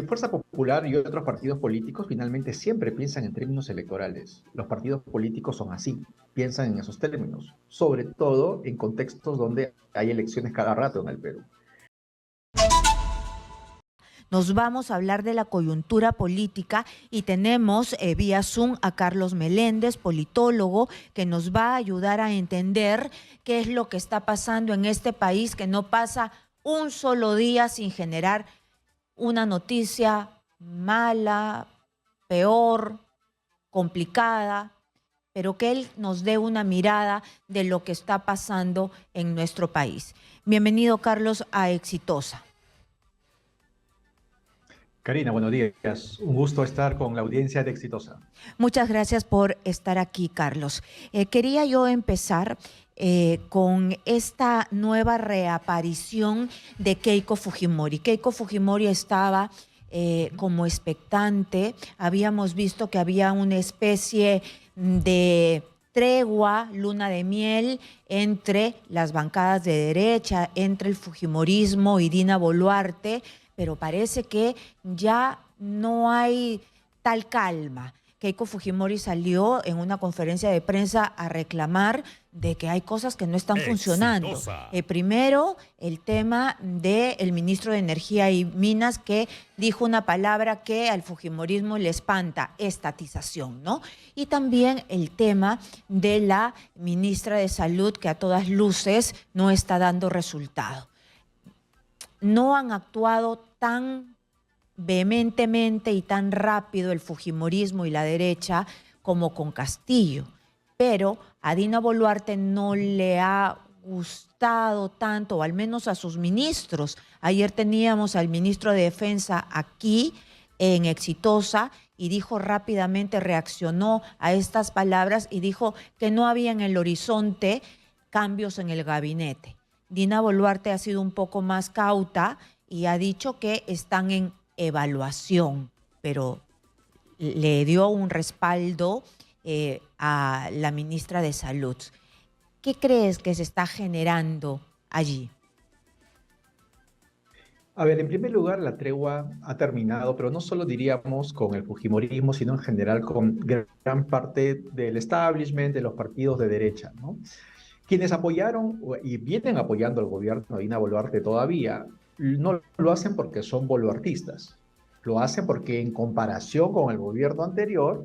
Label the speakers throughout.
Speaker 1: Fuerza Popular y otros partidos políticos finalmente siempre piensan en términos electorales. Los partidos políticos son así, piensan en esos términos, sobre todo en contextos donde hay elecciones cada rato en el Perú.
Speaker 2: Nos vamos a hablar de la coyuntura política y tenemos vía Zoom a Carlos Meléndez, politólogo, que nos va a ayudar a entender qué es lo que está pasando en este país, que no pasa un solo día sin generar una noticia mala, peor, complicada, pero que él nos dé una mirada de lo que está pasando en nuestro país. Bienvenido, Carlos, a Exitosa.
Speaker 1: Karina, buenos días. Un gusto estar con la audiencia de Exitosa.
Speaker 2: Muchas gracias por estar aquí, Carlos. Quería yo empezar con esta nueva reaparición de Keiko Fujimori. Keiko Fujimori estaba como expectante. Habíamos visto que había una especie de tregua, luna de miel entre las bancadas de derecha, entre el fujimorismo y Dina Boluarte, pero parece que ya no hay tal calma. Keiko Fujimori salió en una conferencia de prensa a reclamar de que hay cosas que no están funcionando. Primero, el tema del ministro de Energía y Minas, que dijo una palabra que al fujimorismo le espanta: estatización, ¿no? Y también el tema de la ministra de Salud, que a todas luces no está dando resultado. No han actuado tan vehementemente y tan rápido el fujimorismo y la derecha como con Castillo, pero a Dina Boluarte no le ha gustado tanto, o al menos a sus ministros. Ayer teníamos al ministro de Defensa aquí en Exitosa y dijo rápidamente, reaccionó a estas palabras y dijo que no había en el horizonte cambios en el gabinete. Dina Boluarte ha sido un poco más cauta y ha dicho que están en evaluación, pero le dio un respaldo a la ministra de Salud. ¿Qué crees que se está generando allí?
Speaker 1: A ver, en primer lugar, la tregua ha terminado, pero no solo diríamos con el fujimorismo, sino en general con gran parte del establishment, de los partidos de derecha, ¿no? Quienes apoyaron y vienen apoyando al gobierno de Dina Boluarte todavía, no lo hacen porque son boluartistas. Lo hacen porque en comparación con el gobierno anterior,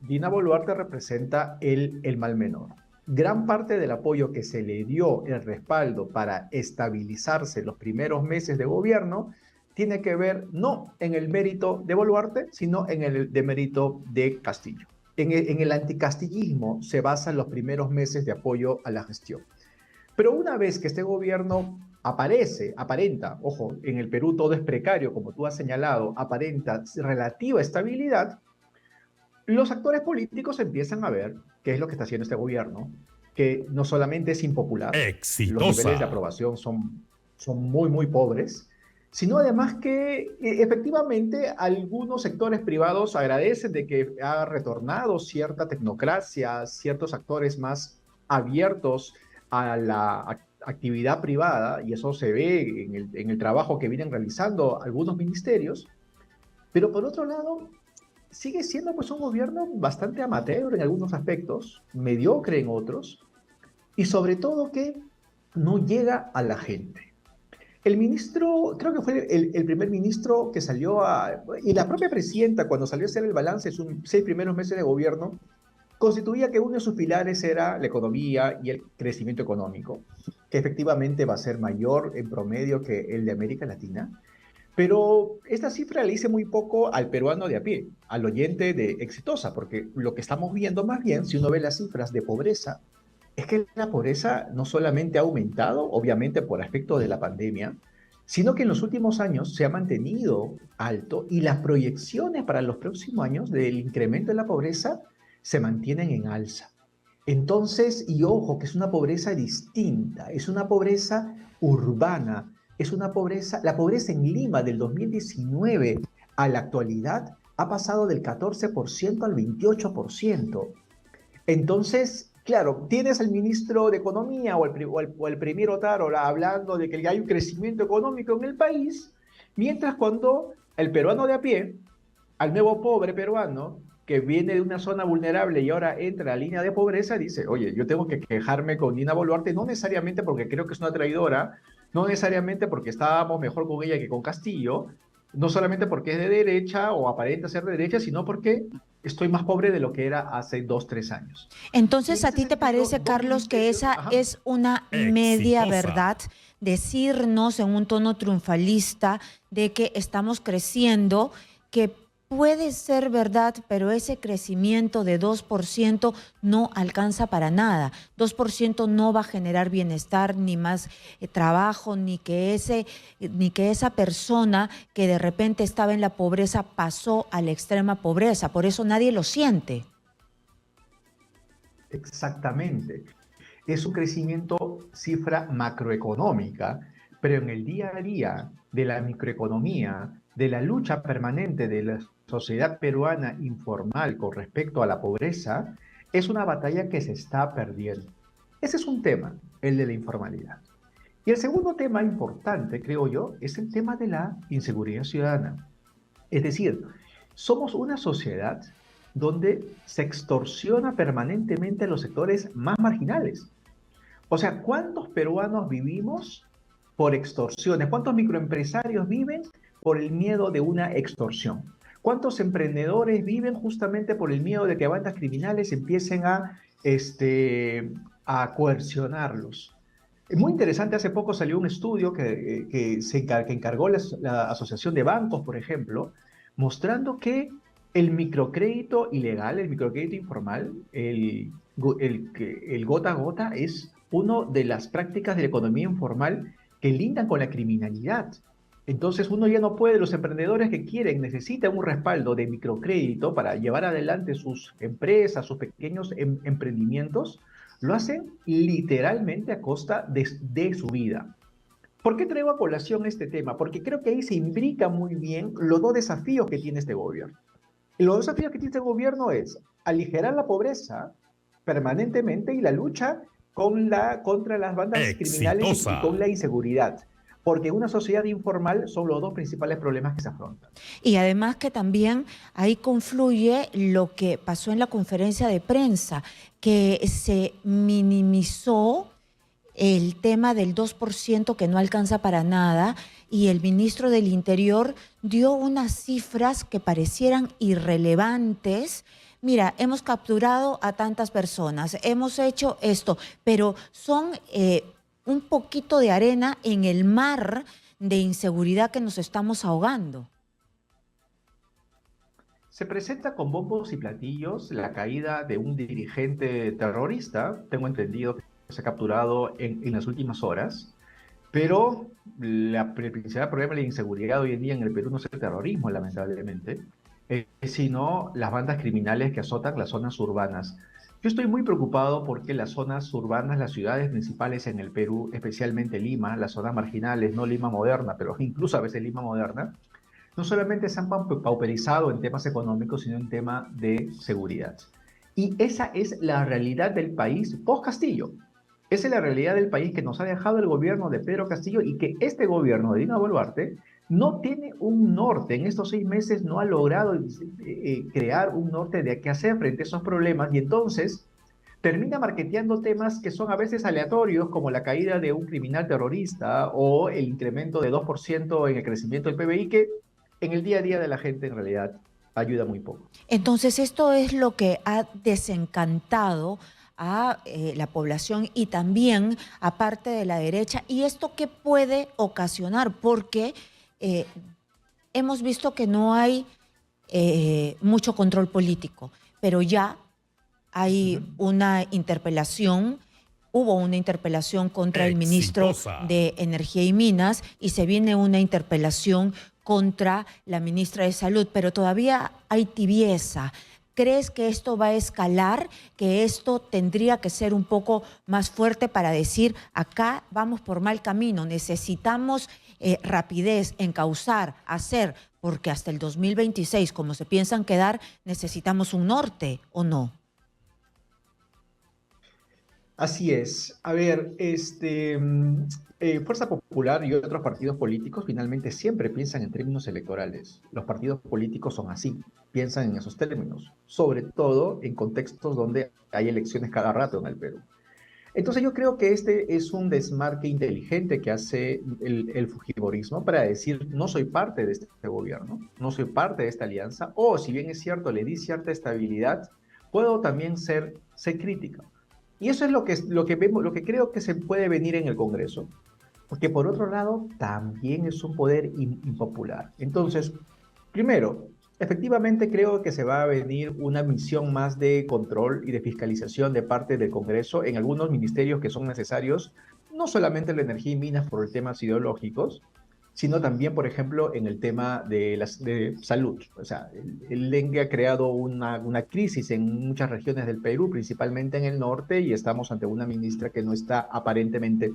Speaker 1: Dina Boluarte representa el mal menor. Gran parte del apoyo que se le dio, el respaldo para estabilizarse los primeros meses de gobierno, tiene que ver no en el mérito de Boluarte, sino en el de mérito de Castillo. En el anticastillismo se basan los primeros meses de apoyo a la gestión. Pero una vez que este gobierno aparenta, ojo, en el Perú todo es precario, como tú has señalado, aparenta relativa estabilidad, los actores políticos empiezan a ver qué es lo que está haciendo este gobierno, que no solamente es impopular, los niveles de
Speaker 3: Exitosa.
Speaker 1: aprobación son muy pobres, sino además que efectivamente algunos sectores privados agradecen de que ha retornado cierta tecnocracia, ciertos actores más abiertos a la actividad privada, y eso se ve en el trabajo que vienen realizando algunos ministerios, pero por otro lado, sigue siendo pues un gobierno bastante amateur en algunos aspectos, mediocre en otros, y sobre todo que no llega a la gente. El ministro, creo que fue el primer ministro que salió y la propia presidenta cuando salió a hacer el balance de sus 6 primeros meses de gobierno, constituía que uno de sus pilares era la economía y el crecimiento económico, que efectivamente va a ser mayor en promedio que el de América Latina. Pero esta cifra le dice muy poco al peruano de a pie, al oyente de Exitosa, porque lo que estamos viendo más bien, si uno ve las cifras de pobreza, es que la pobreza no solamente ha aumentado, obviamente por aspecto de la pandemia, sino que en los últimos años se ha mantenido alto y las proyecciones para los próximos años del incremento de la pobreza se mantienen en alza. Entonces, y ojo, que es una pobreza distinta, es una pobreza urbana, es una pobreza, la pobreza en Lima del 2019 a la actualidad ha pasado del 14% al 28%. Entonces, claro, tienes al ministro de Economía o el premier Otárola hablando de que hay un crecimiento económico en el país, mientras cuando el peruano de a pie, al nuevo pobre peruano que viene de una zona vulnerable y ahora entra a la línea de pobreza, dice, oye, yo tengo que quejarme con Dina Boluarte, no necesariamente porque creo que es una traidora, no necesariamente porque estábamos mejor con ella que con Castillo, no solamente porque es de derecha o aparenta ser de derecha, sino porque estoy más pobre de lo que era hace 2, 3 años. Y
Speaker 2: Entonces,
Speaker 1: en
Speaker 2: ¿a
Speaker 1: ese
Speaker 2: ti te
Speaker 1: sentido,
Speaker 2: parece,
Speaker 1: dos
Speaker 2: Carlos, que
Speaker 1: ministerios,
Speaker 2: esa
Speaker 1: ajá,
Speaker 2: es una media
Speaker 3: Exitosa.
Speaker 2: verdad? Decirnos en un tono triunfalista de que estamos creciendo, que puede ser verdad, pero ese crecimiento de 2% no alcanza para nada. 2% no va a generar bienestar, ni más trabajo, ni que esa persona que de repente estaba en la pobreza pasó a la extrema pobreza. Por eso nadie lo siente.
Speaker 1: exactamente. Es un crecimiento cifra macroeconómica, pero en el día a día de la microeconomía, de la lucha permanente de la sociedad peruana informal con respecto a la pobreza, es una batalla que se está perdiendo. Ese es un tema, el de la informalidad. Y el segundo tema importante, creo yo, es el tema de la inseguridad ciudadana. Es decir, somos una sociedad donde se extorsiona permanentemente a los sectores más marginales. O sea, ¿cuántos peruanos vivimos por extorsiones? ¿Cuántos microempresarios viven por el miedo de una extorsión? ¿Cuántos emprendedores viven justamente por el miedo de que bandas criminales empiecen a coercionarlos? Es muy interesante, hace poco salió un estudio que encargó la Asociación de Bancos, por ejemplo, mostrando que el microcrédito ilegal, el microcrédito informal, el gota a gota es una de las prácticas de la economía informal que lindan con la criminalidad. Entonces uno ya no puede, los emprendedores que quieren, necesitan un respaldo de microcrédito para llevar adelante sus empresas, sus pequeños emprendimientos, lo hacen literalmente a costa de su vida. ¿Por qué traigo a colación este tema? Porque creo que ahí se imbrica muy bien los dos desafíos que tiene este gobierno. Los desafíos que tiene este gobierno es aligerar la pobreza permanentemente y la lucha contra las bandas criminales y con
Speaker 3: Exitosa.
Speaker 1: la inseguridad. Porque en una sociedad informal son los dos principales problemas que se afrontan.
Speaker 2: Y además que también ahí confluye lo que pasó en la conferencia de prensa, que se minimizó el tema del 2% que no alcanza para nada y el ministro del Interior dio unas cifras que parecieran irrelevantes. Mira, hemos capturado a tantas personas, hemos hecho esto, pero son un poquito de arena en el mar de inseguridad que nos estamos ahogando.
Speaker 1: Se presenta con bombos y platillos la caída de un dirigente terrorista, tengo entendido que se ha capturado en las últimas horas, pero el principal problema de la inseguridad hoy en día en el Perú no es el terrorismo, lamentablemente, sino las bandas criminales que azotan las zonas urbanas. Yo estoy muy preocupado porque las zonas urbanas, las ciudades principales en el Perú, especialmente Lima, las zonas marginales, no Lima moderna, pero incluso a veces Lima moderna, no solamente se han pauperizado en temas económicos, sino en tema de seguridad. Y esa es la realidad del país post-Castillo. Esa es la realidad del país que nos ha dejado el gobierno de Pedro Castillo y que este gobierno de Dina Boluarte no tiene un norte. En estos 6 meses no ha logrado crear un norte de qué hacer frente a esos problemas y entonces termina marketeando temas que son a veces aleatorios, como la caída de un criminal terrorista o el incremento de 2% en el crecimiento del PBI, que en el día a día de la gente en realidad ayuda muy poco.
Speaker 2: Entonces, esto es lo que ha desencantado a la población y también a parte de la derecha. ¿Y esto qué puede ocasionar? Porque hemos visto que no hay mucho control político, pero ya hay una interpelación. Hubo una interpelación contra el ministro
Speaker 3: Exitosa.
Speaker 2: de Energía y Minas y se viene una interpelación contra la ministra de Salud, pero todavía hay tibieza. ¿Crees que esto va a escalar, que esto tendría que ser un poco más fuerte para decir, acá vamos por mal camino, necesitamos rapidez, encauzar, hacer, porque hasta el 2026, como se piensan quedar, necesitamos un norte, ¿o no?
Speaker 1: Así es. A ver, Fuerza Popular y otros partidos políticos finalmente siempre piensan en términos electorales. Los partidos políticos son así, piensan en esos términos, sobre todo en contextos donde hay elecciones cada rato en el Perú. Entonces yo creo que este es un desmarque inteligente que hace el fujimorismo para decir, no soy parte de este gobierno, no soy parte de esta alianza, o si bien es cierto, le di cierta estabilidad, puedo también ser crítica. Y eso es lo que vemos, lo que creo que se puede venir en el Congreso, porque por otro lado también es un poder impopular. Entonces, primero, efectivamente creo que se va a venir una misión más de control y de fiscalización de parte del Congreso en algunos ministerios que son necesarios, no solamente la energía y minas por temas ideológicos, sino también, por ejemplo, en el tema de salud. O sea, el dengue ha creado una crisis en muchas regiones del Perú, principalmente en el norte, y estamos ante una ministra que no está aparentemente,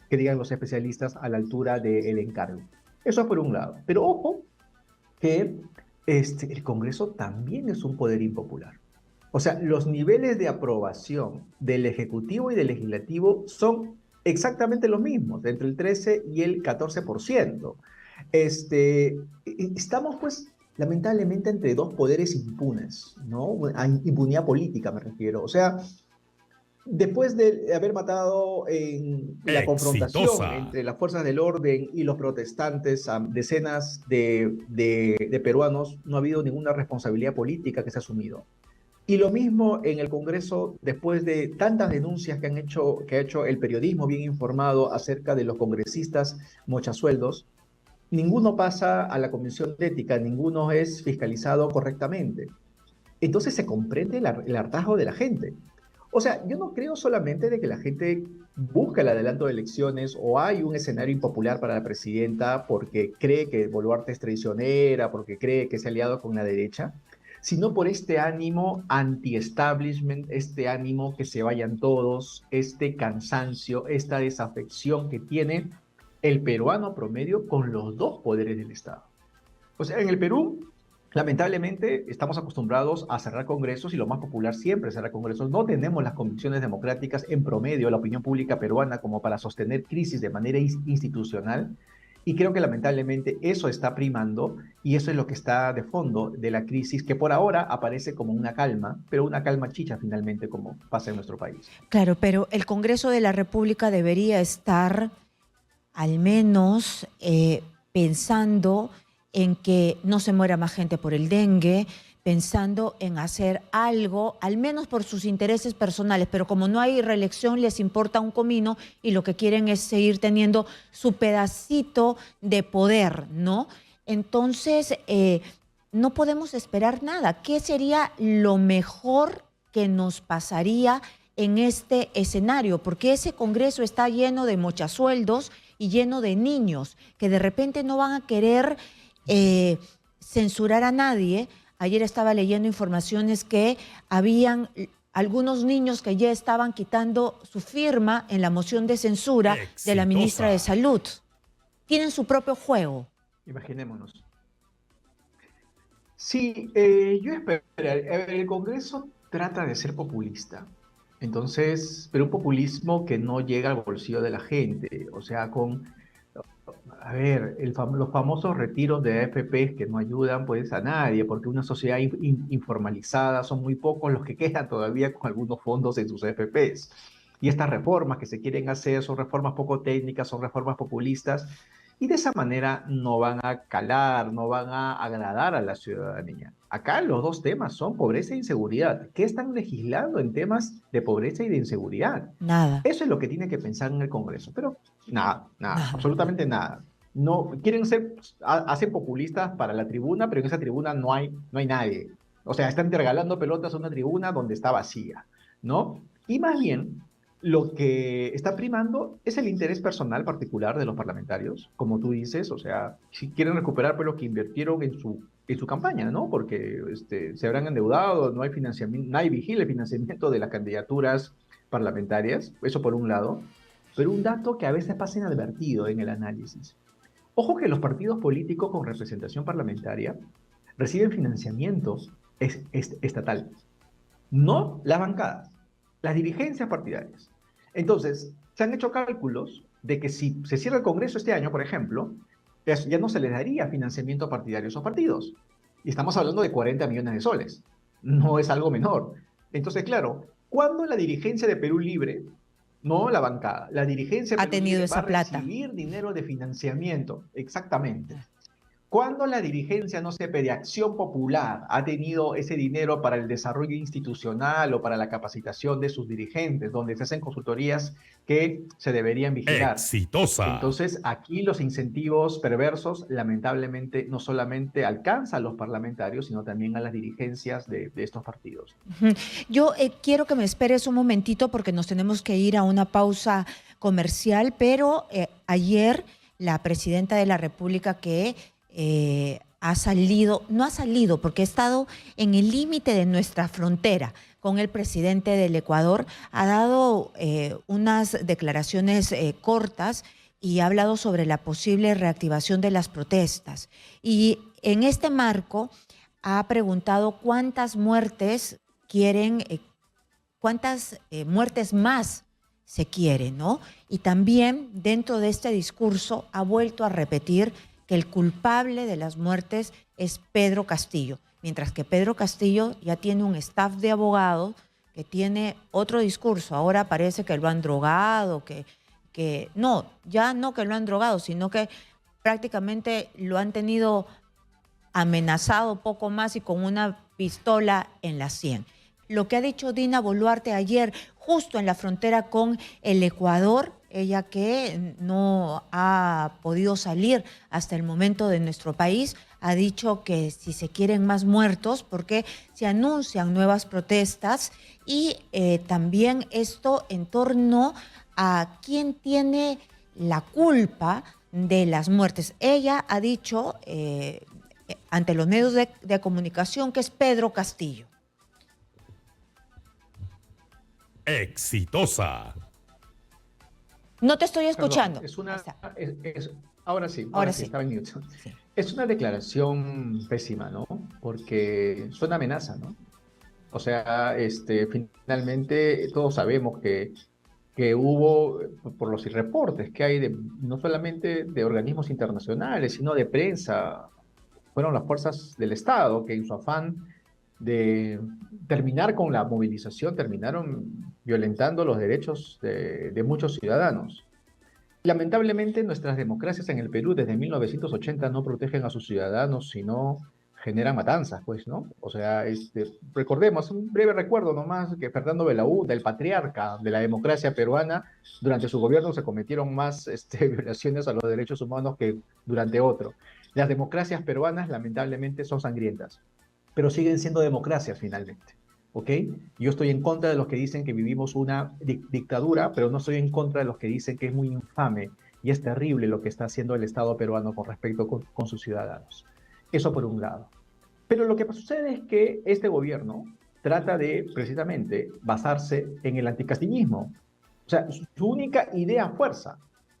Speaker 1: que digan los especialistas, a la altura del encargo. Eso por un lado. Pero ojo, que el Congreso también es un poder impopular. O sea, los niveles de aprobación del Ejecutivo y del Legislativo son exactamente los mismos, entre el 13 y el 14%. Estamos, pues, lamentablemente entre dos poderes impunes, ¿no? A impunidad política me refiero. O sea, después de haber matado en la confrontación
Speaker 3: Exitosa.
Speaker 1: entre las fuerzas del orden y los protestantes a decenas de peruanos, no ha habido ninguna responsabilidad política que se ha asumido. Y lo mismo en el Congreso, después de tantas denuncias que ha hecho el periodismo bien informado acerca de los congresistas mochasueldos, ninguno pasa a la Comisión de Ética, ninguno es fiscalizado correctamente. Entonces se comprende el hartazgo de la gente. O sea, yo no creo solamente de que la gente busca el adelanto de elecciones o hay un escenario impopular para la presidenta porque cree que Boluarte es traicionera, porque cree que se ha aliado con la derecha, sino por este ánimo anti-establishment, este ánimo que se vayan todos, este cansancio, esta desafección que tiene el peruano promedio con los dos poderes del Estado. O sea, en el Perú, lamentablemente, estamos acostumbrados a cerrar congresos y lo más popular siempre es cerrar congresos. No tenemos las convicciones democráticas en promedio, la opinión pública peruana, como para sostener crisis de manera institucional. Y creo que lamentablemente eso está primando y eso es lo que está de fondo de la crisis, que por ahora aparece como una calma, pero una calma chicha finalmente, como pasa en nuestro país.
Speaker 2: Claro, pero el Congreso de la República debería estar al menos pensando en que no se muera más gente por el dengue, pensando en hacer algo, al menos por sus intereses personales, pero como no hay reelección, les importa un comino y lo que quieren es seguir teniendo su pedacito de poder, ¿no? Entonces, no podemos esperar nada. ¿Qué sería lo mejor que nos pasaría en este escenario? Porque ese Congreso está lleno de mochasueldos y lleno de niños que de repente no van a querer censurar a nadie. Ayer estaba leyendo informaciones que habían algunos niños que ya estaban quitando su firma en la moción de censura de la ministra de Salud. Tienen su propio juego.
Speaker 1: Imaginémonos. Sí, yo espero. A ver, el Congreso trata de ser populista. Entonces, pero un populismo que no llega al bolsillo de la gente. O sea, a ver, los famosos retiros de AFP que no ayudan pues a nadie, porque una sociedad informalizada son muy pocos los que quedan todavía con algunos fondos en sus AFPs. Y estas reformas que se quieren hacer son reformas poco técnicas, son reformas populistas, y de esa manera no van a calar, no van a agradar a la ciudadanía. Acá los dos temas son pobreza e inseguridad. ¿Qué están legislando en temas de pobreza y de inseguridad?
Speaker 2: Nada.
Speaker 1: Eso es lo que tiene que pensar en el Congreso, pero nada, nada,
Speaker 2: Nada.
Speaker 1: absolutamente nada. No, quieren ser, hacen populistas para la tribuna, pero en esa tribuna no hay nadie. O sea, están regalando pelotas a una tribuna donde está vacía, ¿no? Y más bien, lo que está primando es el interés personal particular de los parlamentarios, como tú dices, o sea, si quieren recuperar pues, lo que invirtieron en su campaña, ¿no? Porque se habrán endeudado, no hay financiamiento, nadie vigila el financiamiento de las candidaturas parlamentarias, eso por un lado, pero un dato que a veces pasa inadvertido en el análisis. Ojo que los partidos políticos con representación parlamentaria reciben financiamiento estatal, no las bancadas, las dirigencias partidarias. Entonces, se han hecho cálculos de que si se cierra el Congreso este año, por ejemplo, ya no se les daría financiamiento partidario a esos partidos. Y estamos hablando de 40 millones de soles. No es algo menor. Entonces, claro, ¿cuándo la dirigencia de Perú Libre, no la bancada, la dirigencia de
Speaker 2: Ha
Speaker 1: Perú
Speaker 2: tenido
Speaker 1: Libre va a
Speaker 2: esa plata.
Speaker 1: recibir dinero de financiamiento? Exactamente. ¿Cuándo la dirigencia, no sé, de Acción Popular ha tenido ese dinero para el desarrollo institucional o para la capacitación de sus dirigentes, donde se hacen consultorías que se deberían vigilar?
Speaker 3: Exitosa.
Speaker 1: Entonces, aquí los incentivos perversos, lamentablemente, no solamente alcanzan a los parlamentarios, sino también a las dirigencias de estos partidos.
Speaker 2: Yo quiero que me esperes un momentito porque nos tenemos que ir a una pausa comercial, pero ayer la presidenta de la República que ha salido, no ha salido porque ha estado en el límite de nuestra frontera con el presidente del Ecuador, ha dado unas declaraciones cortas y ha hablado sobre la posible reactivación de las protestas. Y en este marco ha preguntado cuántas muertes quieren, cuántas muertes más se quieren, ¿no? Y también dentro de este discurso ha vuelto a repetir que el culpable de las muertes es Pedro Castillo, mientras que Pedro Castillo ya tiene un staff de abogados que tiene otro discurso. Ahora parece que lo han drogado, que no, ya no que lo han drogado, sino que prácticamente lo han tenido amenazado poco más y con una pistola en la sien. Lo que ha dicho Dina Boluarte ayer, justo en la frontera con el Ecuador, ella que no ha podido salir hasta el momento de nuestro país, ha dicho que si se quieren más muertos, porque se anuncian nuevas protestas y también esto en torno a quién tiene la culpa de las muertes. Ella ha dicho ante los medios de comunicación que es Pedro Castillo.
Speaker 3: Exitosa.
Speaker 2: No te estoy escuchando.
Speaker 1: Perdón, ahora sí,
Speaker 2: Ahora sí.
Speaker 1: estaba en mute.
Speaker 2: Sí.
Speaker 1: Es una declaración pésima, ¿no? Porque suena amenaza, ¿no? O sea, finalmente todos sabemos que hubo, por los reportes que hay, no solamente de organismos internacionales, sino de prensa, fueron las fuerzas del Estado que en su afán de terminar con la movilización terminaron violentando los derechos de muchos ciudadanos. Lamentablemente, nuestras democracias en el Perú desde 1980 no protegen a sus ciudadanos, sino generan matanzas, pues, ¿no? O sea, recordemos, un breve recuerdo nomás, que Fernando Belaúnde, el patriarca de la democracia peruana, durante su gobierno se cometieron más violaciones a los derechos humanos que durante otro. Las democracias peruanas, lamentablemente, son sangrientas, pero siguen siendo democracias finalmente. ¿Ok? Yo estoy en contra de los que dicen que vivimos una dictadura, pero no estoy en contra de los que dicen que es muy infame y es terrible lo que está haciendo el Estado peruano con respecto con sus ciudadanos. Eso por un lado. Pero lo que sucede es que este gobierno trata de, precisamente, basarse en el anticastillismo. O sea, su única idea fuerza,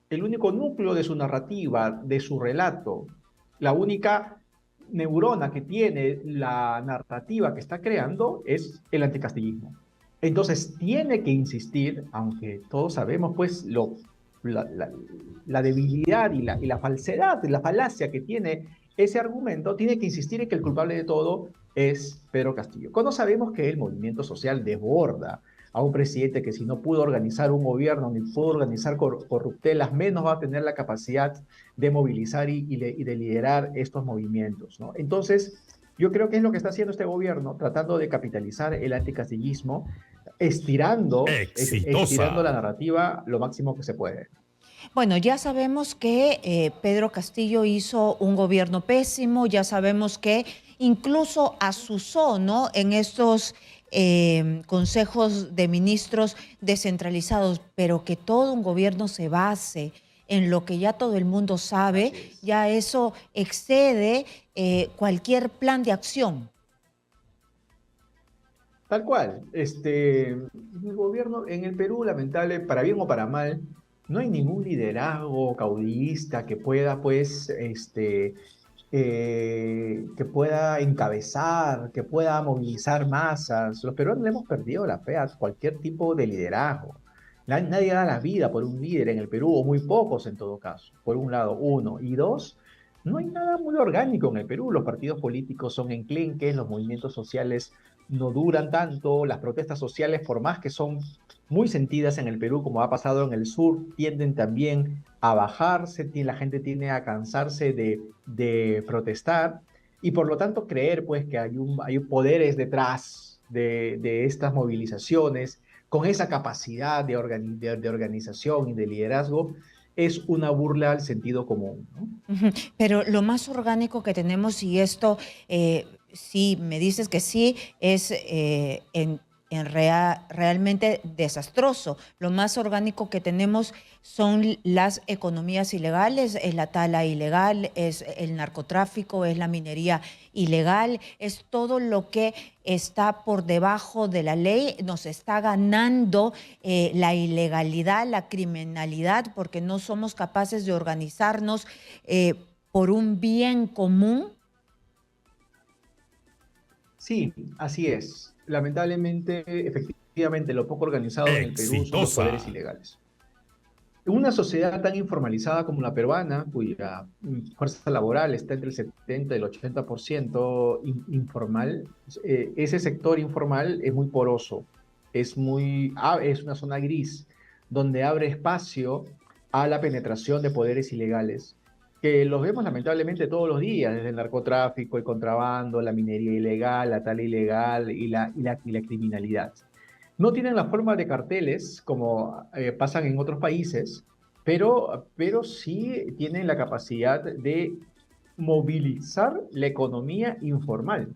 Speaker 1: el único núcleo de su narrativa, de su relato, la única neurona que tiene la narrativa que está creando es el anticastillismo. Entonces tiene que insistir, aunque todos sabemos pues la debilidad y la falsedad, la falacia que tiene ese argumento, tiene que insistir en que el culpable de todo es Pedro Castillo. Cuando sabemos que el movimiento social desborda a un presidente que si no pudo organizar un gobierno ni pudo organizar corruptelas, menos va a tener la capacidad de movilizar y de liderar estos movimientos, ¿no? Entonces, yo creo que es lo que está haciendo este gobierno, tratando de capitalizar el anticastillismo, estirando la narrativa lo máximo que se puede.
Speaker 2: Bueno, ya sabemos que Pedro Castillo hizo un gobierno pésimo, ya sabemos que incluso asusó, ¿no?, en estos consejos de ministros descentralizados, pero que todo un gobierno se base en lo que ya todo el mundo sabe, ya eso excede cualquier plan de acción.
Speaker 1: Tal cual. El gobierno en el Perú, lamentable, para bien o para mal, no hay ningún liderazgo caudillista que pueda, pues, que pueda encabezar, que pueda movilizar masas. Los peruanos le hemos perdido la fe a cualquier tipo de liderazgo. Nadie da la vida por un líder en el Perú, o muy pocos en todo caso, por un lado, uno. Y dos, no hay nada muy orgánico en el Perú. Los partidos políticos son enclenques, los movimientos sociales no duran tanto, las protestas sociales, por más que son muy sentidas en el Perú, como ha pasado en el sur, tienden también a bajarse, la gente tiende a cansarse de protestar y por lo tanto creer pues que hay poderes detrás de estas movilizaciones con esa capacidad de organización y de liderazgo, es una burla al sentido común, ¿no?
Speaker 2: Ujú. Pero lo más orgánico que tenemos, y esto sí, me dices que sí, es realmente desastroso. Lo más orgánico que tenemos son las economías ilegales, es la tala ilegal, es el narcotráfico, es la minería ilegal, es todo lo que está por debajo de la ley, nos está ganando la ilegalidad, la criminalidad, porque no somos capaces de organizarnos por un bien común.
Speaker 1: Sí, así es. Lamentablemente, efectivamente, lo poco organizado en el Perú son los
Speaker 3: Exitosa.
Speaker 1: poderes ilegales. En una sociedad tan informalizada como la peruana, cuya fuerza laboral está entre el 70 y el 80% informal, ese sector informal es muy poroso, es una zona gris, donde abre espacio a la penetración de poderes ilegales, que los vemos lamentablemente todos los días, desde el narcotráfico, el contrabando, la minería ilegal, la tala ilegal y la criminalidad. No tienen la forma de carteles como pasan en otros países, pero sí tienen la capacidad de movilizar la economía informal,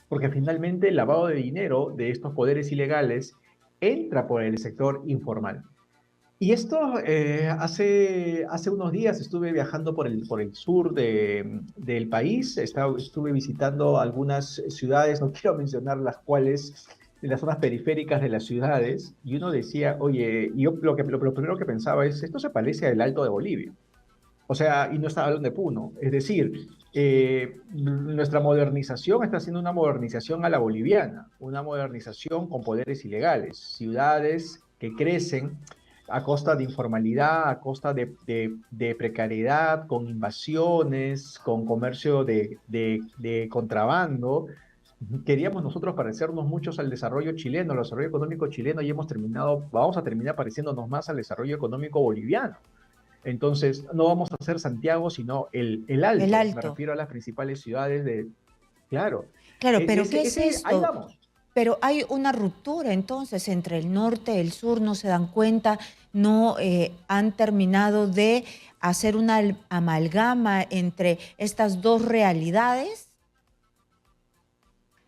Speaker 1: porque finalmente el lavado de dinero de estos poderes ilegales entra por el sector informal. Y esto, hace unos días estuve viajando por el sur del país, estuve visitando algunas ciudades, no quiero mencionar las cuales, en las zonas periféricas de las ciudades, y uno decía, oye, yo lo primero que pensaba es, esto se parece al Alto de Bolivia. O sea, y no estaba hablando de Puno. Es decir, nuestra modernización está siendo una modernización a la boliviana, una modernización con poderes ilegales, ciudades que crecen a costa de informalidad, a costa de precariedad, con invasiones, con comercio de contrabando. Queríamos nosotros parecernos muchos al desarrollo chileno, al desarrollo económico chileno, y vamos a terminar pareciéndonos más al desarrollo económico boliviano. Entonces, no vamos a hacer Santiago, sino el
Speaker 2: El
Speaker 1: Alto. Me
Speaker 2: alto.
Speaker 1: refiero a las principales ciudades de... Claro,
Speaker 2: Claro, pero ¿qué es
Speaker 1: ahí
Speaker 2: esto?
Speaker 1: vamos.
Speaker 2: Pero hay una ruptura entonces entre el norte y el sur, no se dan cuenta, no han terminado de hacer una amalgama entre estas dos realidades.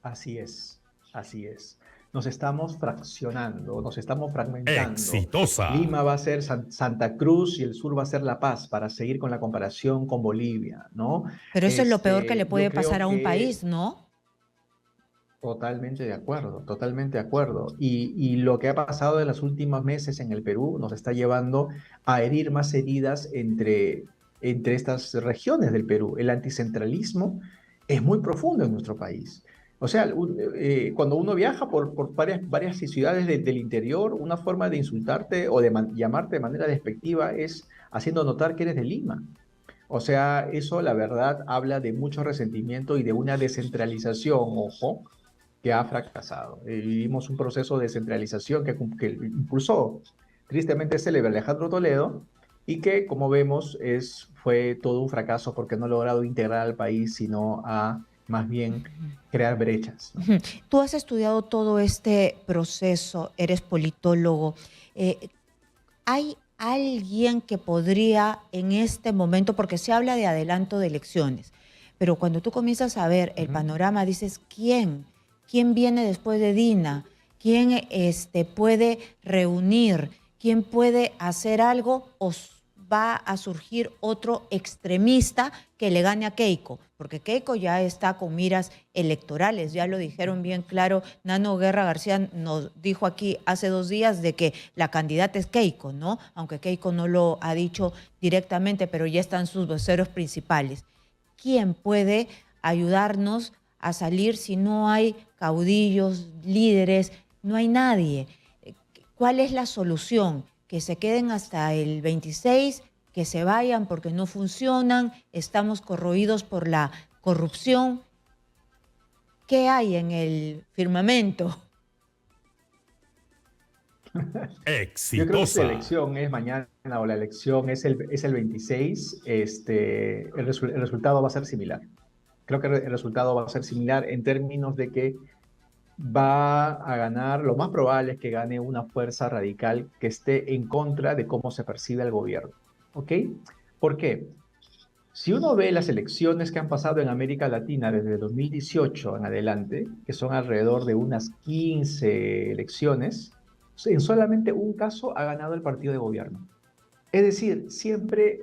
Speaker 1: Así es, así es. Nos estamos fraccionando, nos estamos fragmentando.
Speaker 3: Exitosa.
Speaker 1: Lima va a ser Santa Cruz y el sur va a ser La Paz, para seguir con la comparación con Bolivia, ¿no?
Speaker 2: Pero eso es lo peor que le
Speaker 1: Yo
Speaker 2: puede pasar
Speaker 1: creo
Speaker 2: a un
Speaker 1: que
Speaker 2: país, ¿no?
Speaker 1: totalmente de acuerdo, totalmente de acuerdo. Y lo que ha pasado en los últimos meses en el Perú nos está llevando a herir más heridas entre estas regiones del Perú. El anticentralismo es muy profundo en nuestro país. O sea, cuando uno viaja por varias ciudades del interior, una forma de insultarte o de llamarte de manera despectiva es haciendo notar que eres de Lima. O sea, eso la verdad habla de mucho resentimiento y de una descentralización, ojo, que ha fracasado. Vivimos un proceso de descentralización que impulsó tristemente célebre Alejandro Toledo y que, como vemos, fue todo un fracaso porque no ha logrado integrar al país, sino a más bien crear brechas, ¿no?
Speaker 2: Ujú. Tú has estudiado todo este proceso, eres politólogo. Eh, ¿Hay alguien que podría en este momento, porque se habla de adelanto de elecciones, pero cuando tú comienzas a ver el
Speaker 1: Ujú.
Speaker 2: panorama, dices, ¿quién? ¿Quién viene después de Dina? ¿Quién puede reunir? ¿Quién puede hacer algo? ¿O va a surgir otro extremista que le gane a Keiko? Porque Keiko ya está con miras electorales, ya lo dijeron bien claro. Nano Guerra García nos dijo aquí hace 2 días de que la candidata es Keiko, ¿no? Aunque Keiko no lo ha dicho directamente, pero ya están sus voceros principales. ¿Quién puede ayudarnos a salir si no hay caudillos, líderes, no hay nadie? ¿Cuál es la solución? que se queden hasta el 26, que se vayan porque no funcionan, estamos corroídos por la corrupción. ¿Qué hay en el firmamento?
Speaker 1: Yo creo que si la
Speaker 3: Exitosa.
Speaker 1: elección es mañana o la elección es el 26, el resultado va a ser similar. Creo que el resultado va a ser similar en términos de que va a ganar, lo más probable es que gane una fuerza radical que esté en contra de cómo se percibe el gobierno. ¿Ok? ¿Por qué? Si uno ve las elecciones que han pasado en América Latina desde 2018 en adelante, que son alrededor de unas 15 elecciones, en solamente un caso ha ganado el partido de gobierno. Es decir, siempre,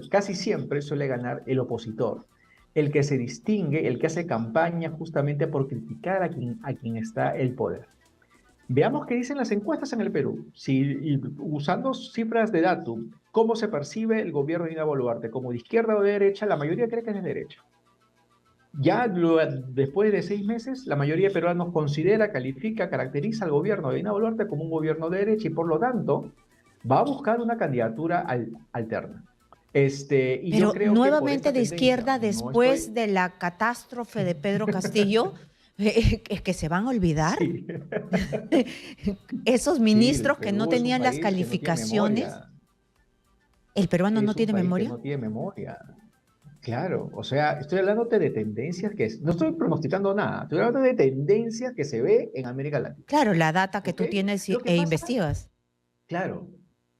Speaker 1: casi siempre suele ganar el opositor, el que se distingue, el que hace campaña justamente por criticar a quien está el poder. Veamos qué dicen las encuestas en el Perú. Si, usando cifras de Datum, ¿cómo se percibe el gobierno de Dina Boluarte? ¿Como de izquierda o de derecha? La mayoría cree que es de derecha. Ya después de 6 meses, la mayoría de peruanos considera, califica, caracteriza al gobierno de Dina Boluarte como un gobierno de derecha y por lo tanto va a buscar una candidatura alterna. Y yo
Speaker 2: Pero
Speaker 1: creo que por
Speaker 2: nuevamente
Speaker 1: esta
Speaker 2: de
Speaker 1: tendencia,
Speaker 2: izquierda,
Speaker 1: no
Speaker 2: después
Speaker 1: estoy...
Speaker 2: de la catástrofe de Pedro Castillo, es que se van a olvidar.
Speaker 1: Sí,
Speaker 2: Esos
Speaker 1: sí, el
Speaker 2: ministros que no
Speaker 1: Perú es un
Speaker 2: tenían las
Speaker 1: país que no tiene
Speaker 2: calificaciones,
Speaker 1: memoria.
Speaker 2: ¿el peruano no
Speaker 1: Es un
Speaker 2: tiene
Speaker 1: país que
Speaker 2: memoria?
Speaker 1: no tiene memoria. Claro, o sea, estoy hablándote de tendencias no estoy pronosticando nada, estoy hablando de tendencias que se ve en América Latina.
Speaker 2: Claro, la data que
Speaker 1: ¿Ok?
Speaker 2: tú tienes
Speaker 1: Lo que
Speaker 2: e
Speaker 1: pasa,
Speaker 2: investigas.
Speaker 1: claro,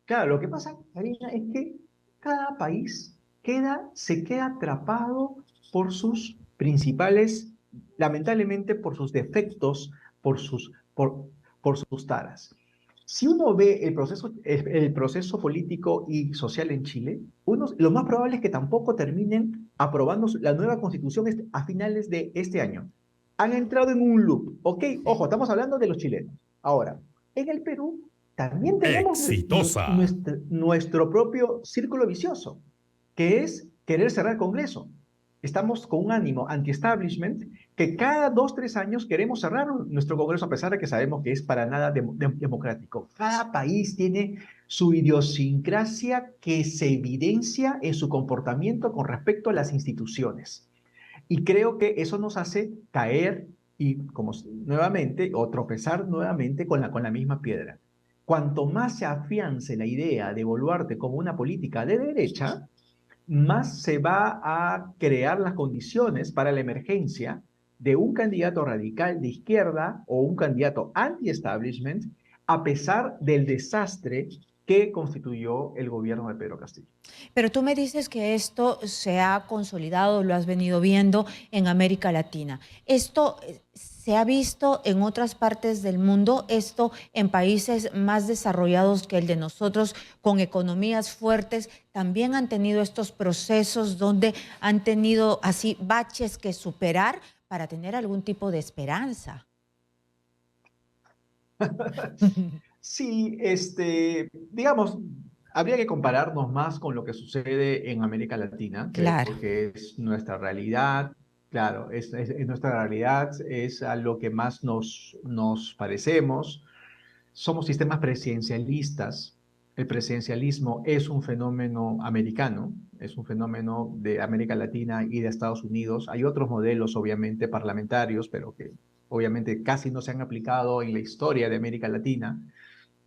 Speaker 1: claro, lo que pasa, Karina, es que cada país se queda atrapado por sus principales, lamentablemente por sus defectos, por sus taras. Si uno ve el proceso político y social en Chile, lo más probable es que tampoco terminen aprobando la nueva constitución a finales de este año. Han entrado en un loop, ¿ok?
Speaker 2: Sí.
Speaker 1: Ojo, estamos hablando de los chilenos. Ahora, en el Perú también tenemos
Speaker 3: Exitosa.
Speaker 1: nuestro propio círculo vicioso, que es querer cerrar el Congreso. Estamos con un ánimo anti-establishment que cada 2, 3 años queremos cerrar nuestro Congreso a pesar de que sabemos que es para nada democrático. Cada país tiene su idiosincrasia que se evidencia en su comportamiento con respecto a las instituciones. Y creo que eso nos hace caer y como nuevamente o tropezar nuevamente con la misma piedra. Cuanto más se afiance la idea de Boluarte como una política de derecha, más se va a crear las condiciones para la emergencia de un candidato radical de izquierda o un candidato anti-establishment, a pesar del desastre que constituyó el gobierno de Pedro Castillo.
Speaker 2: Pero tú me dices que esto se ha consolidado, lo has venido viendo en América Latina. ¿Esto se ha visto en otras partes del mundo? ¿Esto en países más desarrollados que el de nosotros, con economías fuertes, también han tenido estos procesos donde han tenido así baches que superar para tener algún tipo de esperanza?
Speaker 1: Sí, digamos, habría que compararnos más con lo que sucede en América Latina. Creo
Speaker 2: Claro.
Speaker 1: que es nuestra realidad. Claro, es nuestra realidad, es a lo que más nos parecemos. Somos sistemas presidencialistas. El presidencialismo es un fenómeno americano, es un fenómeno de América Latina y de Estados Unidos. Hay otros modelos, obviamente, parlamentarios, pero que obviamente casi no se han aplicado en la historia de América Latina.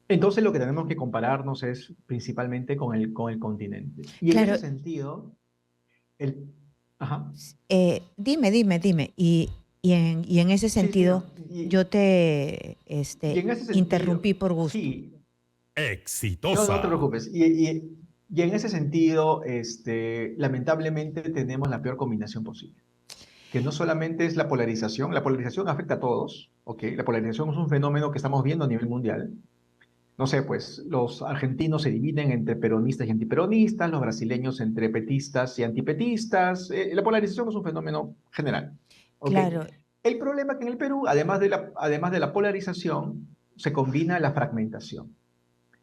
Speaker 1: Entonces lo que tenemos que compararnos es principalmente con el continente. Y en ese
Speaker 2: Claro,
Speaker 1: sentido, el... Ajá.
Speaker 2: dime. Y en ese
Speaker 1: Sí, sí,
Speaker 2: sentido,
Speaker 1: no.
Speaker 2: yo te
Speaker 1: Y en ese sentido,
Speaker 2: interrumpí por gusto.
Speaker 1: sí, no, no te
Speaker 3: Exitosa.
Speaker 1: preocupes. Y en ese sentido, lamentablemente tenemos la peor combinación posible, que no solamente es la polarización afecta a todos, ¿ok? La polarización es un fenómeno que estamos viendo a nivel mundial. No sé, pues los argentinos se dividen entre peronistas y antiperonistas, los brasileños entre petistas y antipetistas. La polarización es un fenómeno general, ¿ok?
Speaker 2: Claro,
Speaker 1: El problema es que en el Perú, además de la polarización, se combina la fragmentación.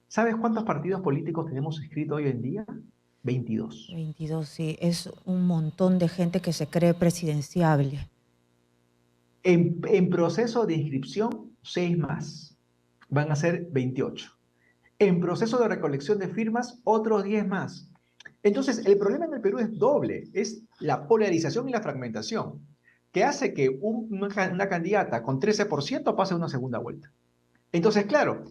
Speaker 1: ¿Sabes cuántos partidos políticos tenemos inscritos hoy en día? 22.
Speaker 2: 22, sí, es un montón de gente que se cree presidenciable.
Speaker 1: En proceso de inscripción, 6 más. Van a ser 28. En proceso de recolección de firmas, otros 10 más. Entonces, el problema en el Perú es doble, es la polarización y la fragmentación, que hace que una candidata con 13% pase a una segunda vuelta. Entonces, claro,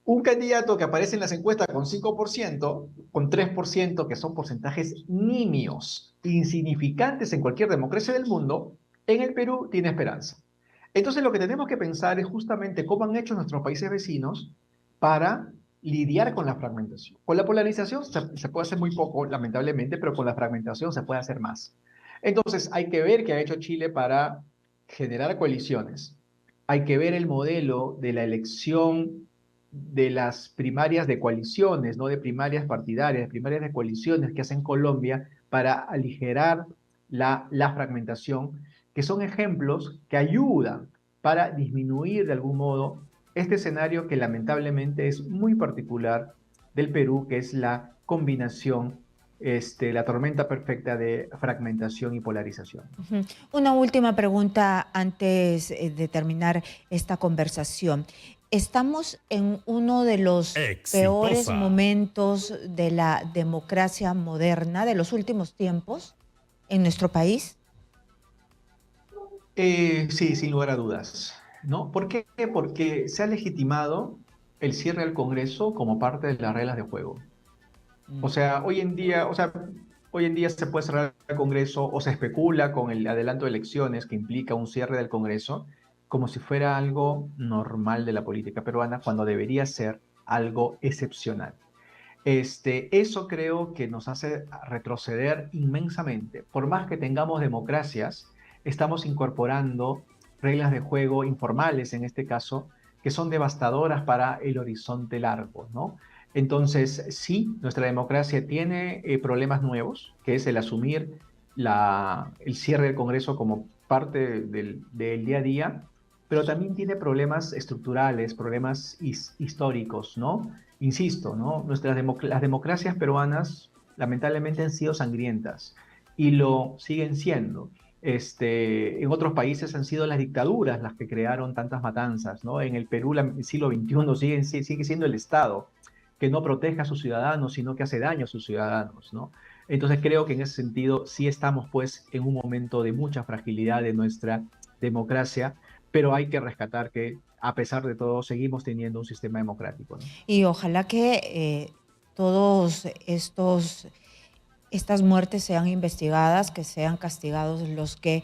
Speaker 1: un candidato que aparece en las encuestas con 5%, con 3%, que son porcentajes nimios, insignificantes en cualquier democracia del mundo, en el Perú tiene esperanza. Entonces lo que tenemos que pensar es justamente cómo han hecho nuestros países vecinos para lidiar con la fragmentación. Con la polarización se puede hacer muy poco, lamentablemente, pero con la fragmentación se puede hacer más. Entonces hay que ver qué ha hecho Chile para generar coaliciones. Hay que ver el modelo de la elección de las primarias de coaliciones, no de primarias partidarias, primarias de coaliciones que hacen Colombia para aligerar la fragmentación, que son ejemplos que ayudan para disminuir de algún modo este escenario que lamentablemente es muy particular del Perú, que es la combinación, la tormenta perfecta de fragmentación y polarización.
Speaker 2: Una última pregunta antes de terminar esta conversación. ¿Estamos en uno de los peores
Speaker 3: Exitosa.
Speaker 2: momentos de la democracia moderna de los últimos tiempos en nuestro país?
Speaker 1: Sí, sin lugar a dudas, ¿no? ¿Por qué? Porque se ha legitimado el cierre del Congreso como parte de las reglas de juego. O
Speaker 2: Mm.
Speaker 1: sea, hoy en día se puede cerrar el Congreso o se especula con el adelanto de elecciones que implica un cierre del Congreso como si fuera algo normal de la política peruana cuando debería ser algo excepcional. Eso creo que nos hace retroceder inmensamente. Por más que tengamos democracias, estamos incorporando reglas de juego informales, en este caso, que son devastadoras para el horizonte largo, ¿no? Entonces, sí, nuestra democracia tiene problemas nuevos, que es el asumir el cierre del Congreso como parte del día a día, pero también tiene problemas estructurales, problemas históricos, ¿no? Insisto, ¿no? Las democracias peruanas lamentablemente han sido sangrientas y lo siguen siendo. En otros países han sido las dictaduras las que crearon tantas matanzas, ¿no? En el Perú, el siglo XXI sigue siendo el Estado que no protege a sus ciudadanos, sino que hace daño a sus ciudadanos, ¿no? Entonces creo que en ese sentido sí estamos pues en un momento de mucha fragilidad de nuestra democracia, pero hay que rescatar que a pesar de todo seguimos teniendo un sistema democrático, ¿no?
Speaker 2: Y ojalá que todos estas muertes sean investigadas, que sean castigados los que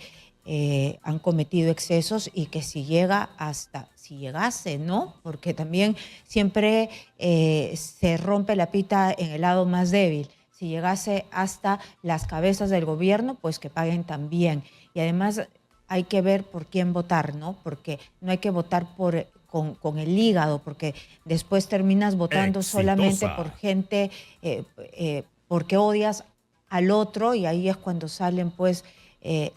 Speaker 2: han cometido excesos y que si llegase, ¿no? Porque también siempre se rompe la pita en el lado más débil. Si llegase hasta las cabezas del gobierno, pues que paguen también. Y además hay que ver por quién votar, ¿no? Porque no hay que votar con el hígado, porque después terminas votando solamente por
Speaker 3: Exitosa.
Speaker 2: gente, porque odias al otro, y ahí es cuando salen pues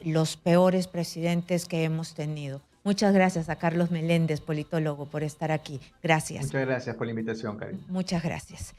Speaker 2: los peores presidentes que hemos tenido. Muchas gracias a Carlos Meléndez, politólogo, por estar aquí. Gracias.
Speaker 1: Muchas gracias por la invitación, Karin.
Speaker 2: Muchas gracias.